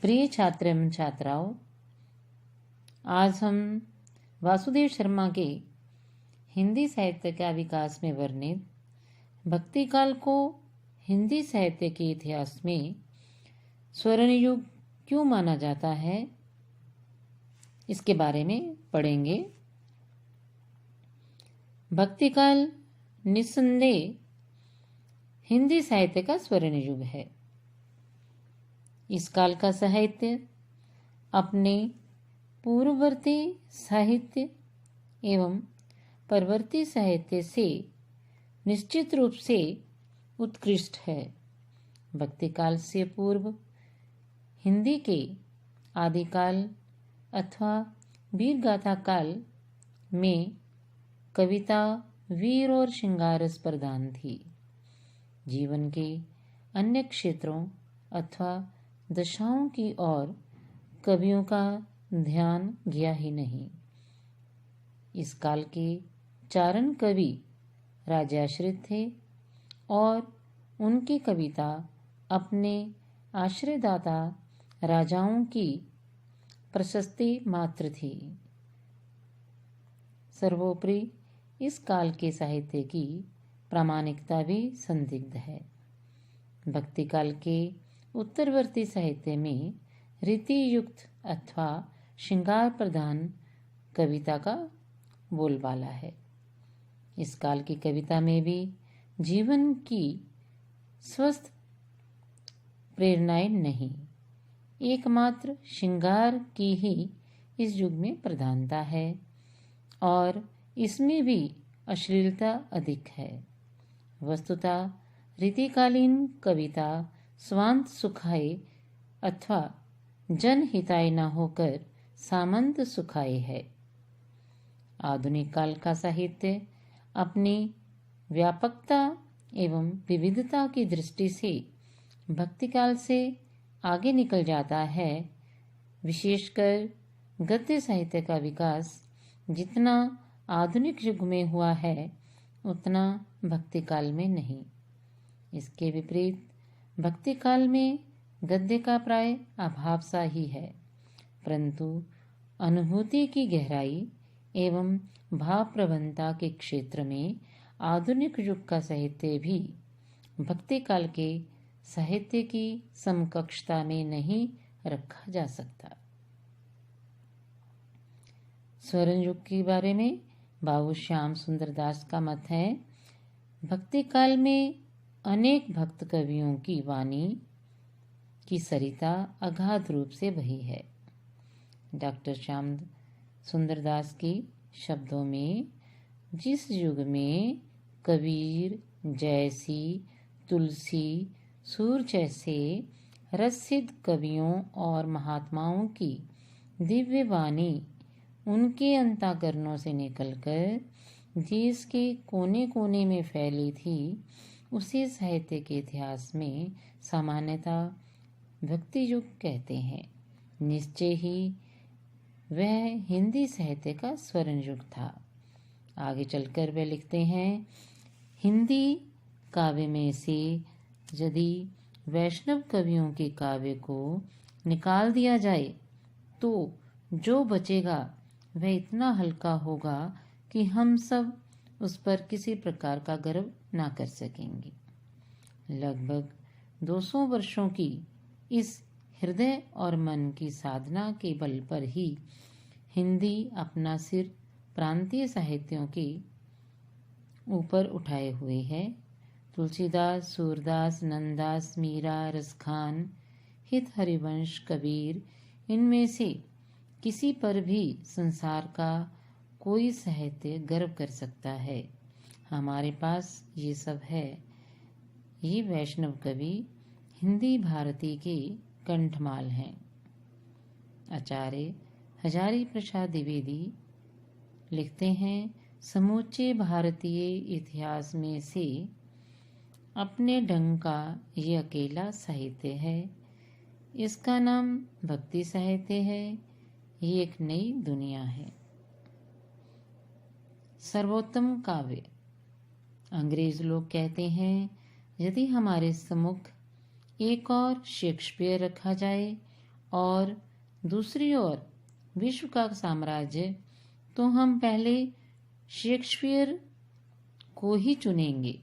प्रिय छात्र एवं छात्राओं, आज हम वासुदेव शर्मा के हिंदी साहित्य का विकास में वर्णित भक्ति काल को हिंदी साहित्य के इतिहास में स्वर्ण युग क्यों माना जाता है, इसके बारे में पढ़ेंगे। भक्ति काल निस्संदेह हिंदी साहित्य का स्वर्ण युग है। इस काल का साहित्य अपने पूर्ववर्ती साहित्य एवं परवर्ती साहित्य से निश्चित रूप से उत्कृष्ट है। भक्ति काल से पूर्व हिंदी के आदिकाल अथवा वीर गाथा काल में कविता वीर और श्रृंगार रस प्रधान थी। जीवन के अन्य क्षेत्रों अथवा दशाओं की ओर कवियों का ध्यान गया ही नहीं। इस काल के चारण कवि राजाश्रित थे और उनकी कविता अपने आश्रयदाता राजाओं की प्रशस्ति मात्र थी। सर्वोपरि इस काल के साहित्य की प्रामाणिकता भी संदिग्ध है। भक्ति काल के उत्तरवर्ती साहित्य में रीति युक्त अथवा श्रृंगार प्रधान कविता का बोलबाला है। इस काल की कविता में भी जीवन की स्वस्थ प्रेरणाएं नहीं, एकमात्र श्रृंगार की ही इस युग में प्रधानता है और इसमें भी अश्लीलता अधिक है। वस्तुतः रीतिकालीन कविता स्वांत सुखाय अथवा जनहिताय न होकर सामंत सुखाय है। आधुनिक काल का साहित्य अपनी व्यापकता एवं विविधता की दृष्टि से भक्ति काल से आगे निकल जाता है। विशेषकर गद्य साहित्य का विकास जितना आधुनिक युग में हुआ है उतना भक्ति काल में नहीं। इसके विपरीत भक्ति काल में गद्य का प्राय अभाव सा ही है, परंतु अनुभूति की गहराई एवं भाव प्रबंधता के क्षेत्र में आधुनिक युग का साहित्य भी भक्ति काल के साहित्य की समकक्षता में नहीं रखा जा सकता। स्वर्ण युग के बारे में बाबू श्याम सुंदर दास का मत है, भक्ति काल में अनेक भक्त कवियों की वाणी की सरिता अगाध रूप से बही है। डॉक्टर श्याम सुंदर दास के शब्दों में जिस युग में कबीर, जयसी, तुलसी, सूर जैसे रससिद्ध कवियों और महात्माओं की दिव्य वाणी उनके अंतःकरणों से निकलकर देश के कोने कोने में फैली थी, उसे साहित्य के इतिहास में सामान्यतः भक्ति युग कहते हैं। निश्चय ही वह हिंदी साहित्य का स्वर्ण युग था। आगे चलकर वे लिखते हैं, हिंदी काव्य में से यदि वैष्णव कवियों के काव्य को निकाल दिया जाए तो जो बचेगा वह इतना हल्का होगा कि हम सब उस पर किसी प्रकार का गर्व ना कर सकेंगे। लगभग 200 वर्षों की इस हृदय और मन की साधना के बल पर ही हिंदी अपना सिर प्रांतीय साहित्यों के ऊपर उठाए हुए है। तुलसीदास, सूरदास, नंददास, मीरा, रसखान, हित हरिवंश, कबीर, इनमें से किसी पर भी संसार का कोई साहित्य गर्व कर सकता है। हमारे पास ये सब है। ये वैष्णव कवि हिंदी भारती के कंठमाल हैं। आचार्य हजारी प्रसाद द्विवेदी लिखते हैं, समूचे भारतीय इतिहास में से अपने ढंग का ये अकेला साहित्य है। इसका नाम भक्ति साहित्य है। ये एक नई दुनिया है। सर्वोत्तम काव्य। अंग्रेज लोग कहते हैं, यदि हमारे सम्मुख एक और शेक्सपियर रखा जाए और दूसरी ओर विश्व का साम्राज्य, तो हम पहले शेक्सपियर को ही चुनेंगे।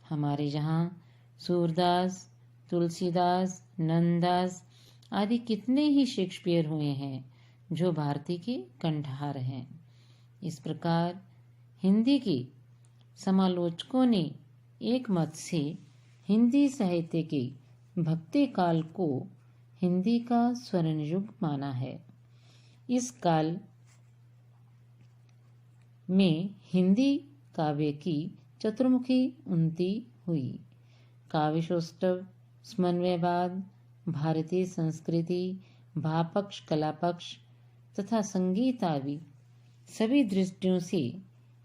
हमारे यहाँ सूरदास, तुलसीदास, नंददास आदि कितने ही शेक्सपियर हुए हैं जो भारती के कंठहार हैं। इस प्रकार हिंदी की समालोचकों ने एक मत से हिंदी साहित्य के भक्ति काल को हिंदी का स्वर्ण युग माना है। इस काल में हिंदी काव्य की चतुर्मुखी उन्नति हुई। काव्यसौष्ठव, समन्वयवाद, भारतीय संस्कृति, भावपक्ष, कलापक्ष तथा संगीत आदि सभी दृष्टियों से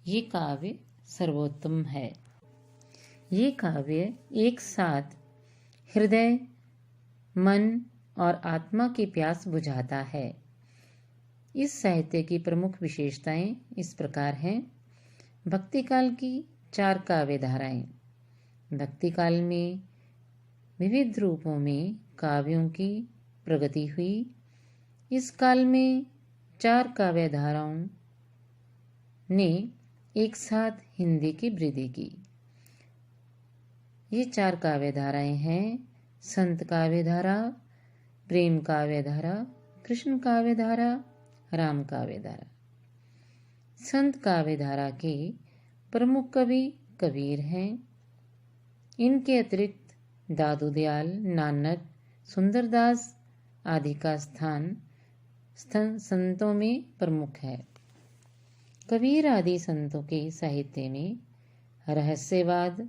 ये काव्य सर्वोत्तम है। ये काव्य एक साथ हृदय, मन और आत्मा की प्यास बुझाता है। इस साहित्य की प्रमुख विशेषताएं इस प्रकार हैं। भक्ति काल की 4 काव्य धाराएं। भक्ति काल में विविध रूपों में काव्यों की प्रगति हुई। इस काल में 4 काव्य धाराओं ने एक साथ हिंदी की वृद्धि की। ये 4 काव्य धाराएं हैं संत काव्य धारा, प्रेम काव्य धारा, कृष्ण काव्य धारा, राम काव्य धारा। संत काव्य धारा के प्रमुख कवि कबीर हैं। इनके अतिरिक्त दादू दयाल, नानक, सुंदरदास आदि का स्थान संतों में प्रमुख है। कबीर आदि संतों के साहित्य में रहस्यवाद,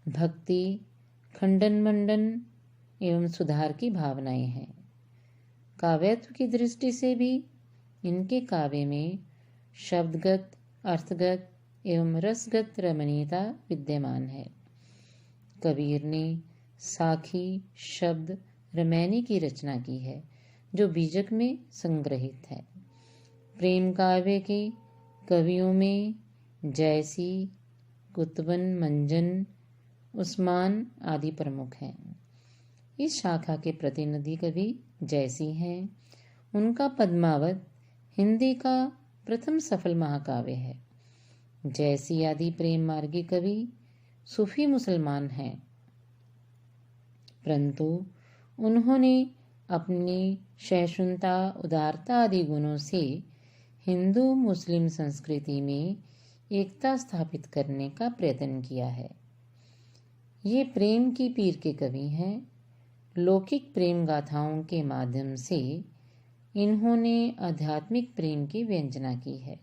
भक्ति, खंडन मंडन एवं सुधार की भावनाएं हैं। काव्यत्व की दृष्टि से भी इनके काव्य में शब्दगत, अर्थगत एवं रसगत रमणीयता विद्यमान है। कबीर ने साखी, शब्द, रमैनी की रचना की है जो बीजक में संग्रहित है। प्रेम काव्य के कवियों में जयसी, कुतुबन, मंजन, उस्मान आदि प्रमुख हैं। इस शाखा के प्रतिनिधि कवि जयसी हैं। उनका पद्मावत हिंदी का प्रथम सफल महाकाव्य है। जयसी आदि प्रेम मार्गी कवि सूफी मुसलमान हैं, परंतु उन्होंने अपनी सहिष्णुता, उदारता आदि गुणों से हिंदू मुस्लिम संस्कृति में एकता स्थापित करने का प्रयत्न किया है। ये प्रेम की पीर के कवि हैं। लौकिक प्रेम गाथाओं के माध्यम से इन्होंने आध्यात्मिक प्रेम की व्यंजना की है।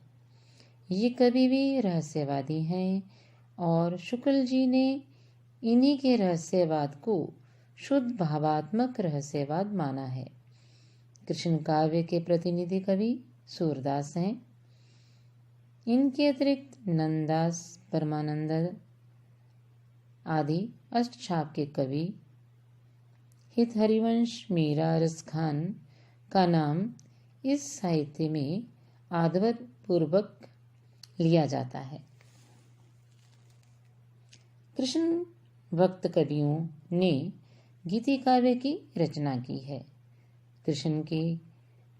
ये कवि भी रहस्यवादी हैं और शुक्ल जी ने इन्हीं के रहस्यवाद को शुद्ध भावात्मक रहस्यवाद माना है। कृष्ण काव्य के प्रतिनिधि कवि सूरदास हैं। इनके अतिरिक्त नंददास, परमानंद आदि अष्टछाप के कवि हित हरिवंश, मीरा, रसखान का नाम इस साहित्य में आदर पूर्वक लिया जाता है। कृष्ण भक्त कवियों ने गीति काव्य की रचना की है। कृष्ण के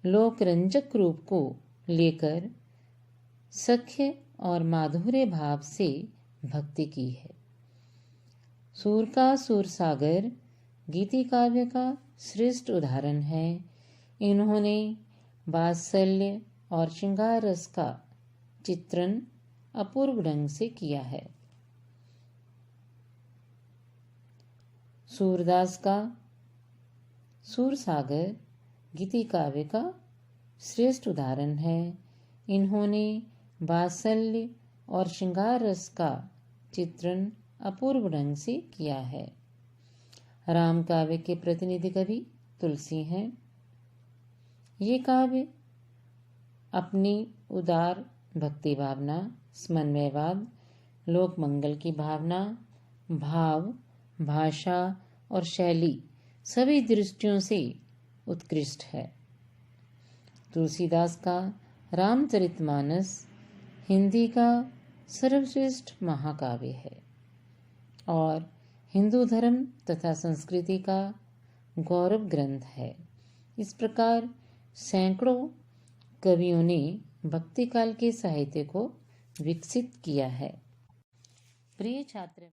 लोकरंजक रूप को लेकर सख्य और माधुर्य भाव से भक्ति की है। सूर का सूरसागर गीति काव्य का श्रेष्ठ उदाहरण है। इन्होंने वात्सल्य और श्रृंगार रस का चित्रण अपूर्व ढंग से किया है। सूरदास का सूरसागर गीति काव्य का श्रेष्ठ उदाहरण है। इन्होंने वात्सल्य और श्रृंगार रस का चित्रण अपूर्व ढंग से किया है। राम काव्य के प्रतिनिधि कवि तुलसी हैं। ये काव्य अपनी उदार भक्ति भावना, समन्वयवाद, लोक मंगल की भावना, भाव, भाषा और शैली सभी दृष्टियों से उत्कृष्ट है। तुलसीदास का रामचरितमानस हिंदी का सर्वश्रेष्ठ महाकाव्य है और हिंदू धर्म तथा संस्कृति का गौरव ग्रंथ है। इस प्रकार सैकड़ों कवियों ने भक्ति काल के साहित्य को विकसित किया है। प्रिय छात्र,